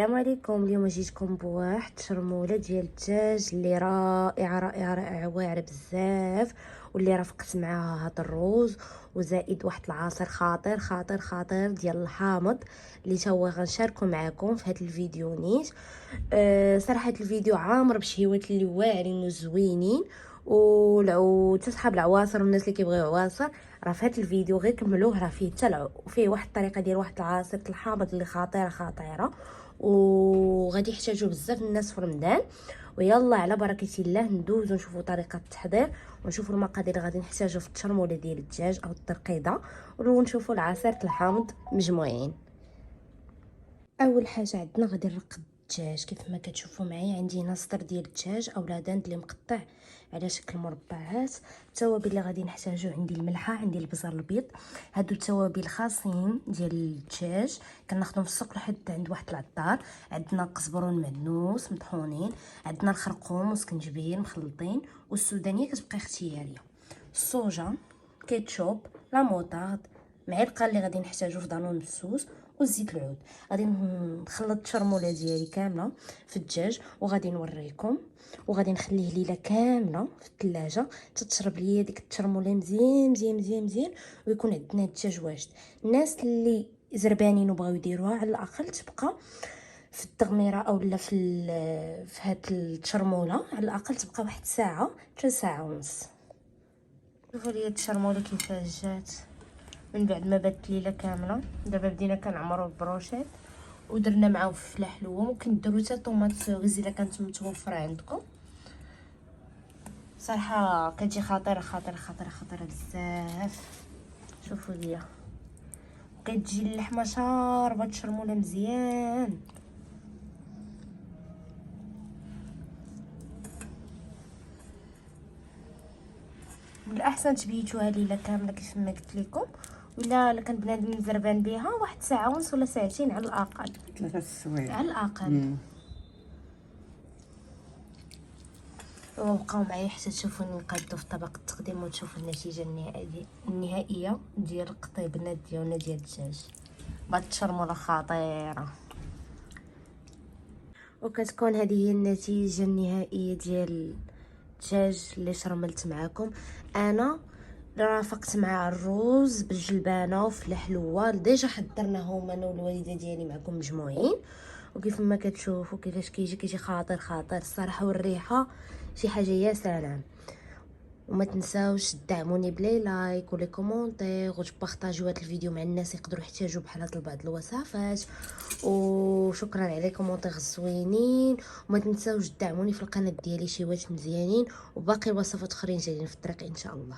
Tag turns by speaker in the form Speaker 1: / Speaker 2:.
Speaker 1: السلام عليكم. اليوم جيتكم بواحد الشرموله ديال الدجاج اللي رائعه رائعه رائعه، واعره بزاف، واللي رافقت معاها هذا الروز، وزائد واحد العصير خطير خطير خطير ديال الحامض اللي تا هو غنشاركو معكم في هذا الفيديو نيت. صراحه الفيديو عامر بشهيوات اللي واعرين وزوينين، حتى صحاب العواصر والناس اللي كيبغيو عواصر راه في هذا الفيديو غير كملوه، راه فيه حتى وفيه واحد الطريقه ديال واحد العصير الحامض اللي خطيره خطيره، وغادي يحتاجوا بزاف الناس في رمضان. ويلا على بركه الله ندوزو نشوفوا طريقه التحضير، ونشوفوا المقادير اللي غادي نحتاجوا في التشرموله ديال الدجاج او الترقيده، ونشوفوا العصير الحامض مجموعين. اول حاجه عندنا غادي نرقد الدجاج. كيف ما كتشوفوا معايا عندي هنا صدر ديال الدجاج او داند اللي مقطع على شكل مربعات. التوابل اللي غادي نحتاجو عندي الملحه، عندي البزر الابيض، هادو التوابل خاصين ديال الدجاج كناخذهم في السوق لحد عند واحد العطار. عندنا قزبرون معنوس مطحونين، عندنا الخرقوم وسكنجبير مخلطين، والسودانيه كتبقى اختياريه، الصوجه، كيتشوب، لا موطارد، معلقه اللي غادي نحتاجو في دانون مسوس، والزيت العود. غادي نخلط الشرموله ديالي كامله في الدجاج وغادي نوريكم، وغادي نخليه ليله كامله في الثلاجه تتشرب ليا ديك التشرموله مزيان مزيان مزيان مزيان، ويكون عندنا الدجاج واجد. الناس اللي زربانين وبغاو يديروها على الاقل تبقى في التغميره اولا في هاد التشرموله على الاقل تبقى واحد ساعه حتى ساعه ونص. شوفوا لي التشرموله كيفاش جات من بعد ما بات ليله كامله. دابا بدينا كنعمروا البروشيط ودرنا معاه فلفله حلوه، ممكن ديروا حتى طوماط سوريز الا كانت متوفره عندكم. صراحه كتجي خطيره خطيره خطيره خطيره بزاف. شوفوا ليا كتجي اللحمه شاربه تشرموله مزيان. من الاحسن تبيتوها ليله كامله كيف ما قلت لكم، ولا كان بنادم زربان بها واحد ساعه ونص ولا ساعتين على الاقل،
Speaker 2: 3 سوايع
Speaker 1: على الاقل. وبقاو معايا حتى تشوفوني نقادو في طبق التقديم وتشوفوا النتيجه النهائيه ديال القطيبنات ديالنا ديال الدجاج بهاد التشرموله خطيره. وكتكون هذه هي النتيجه النهائيه ديال الدجاج اللي شرملت معكم. انا رافقت مع الروز بالجلبانه وفلفل حلوه ديجا حضرناهم انا والوالده ديالي معكم مجموعين، وكيف ما كتشوفوا كيفاش كيجي خاطر خاطر الصراحه، والريحه شي حاجه يا سلام. وما تنساوش تدعموني بلي لايك ولي كومونتير وتبارطاجيو هذا الفيديو مع الناس يقدروا يحتاجوا بحال هاد بعض الوصفات. وشكرا على لي كومونتير الزوينين، وما تنساوش تدعموني في القناه ديالي شي واش مزيانين، وباقي الوصفات اخرين جايين في الطريق ان شاء الله.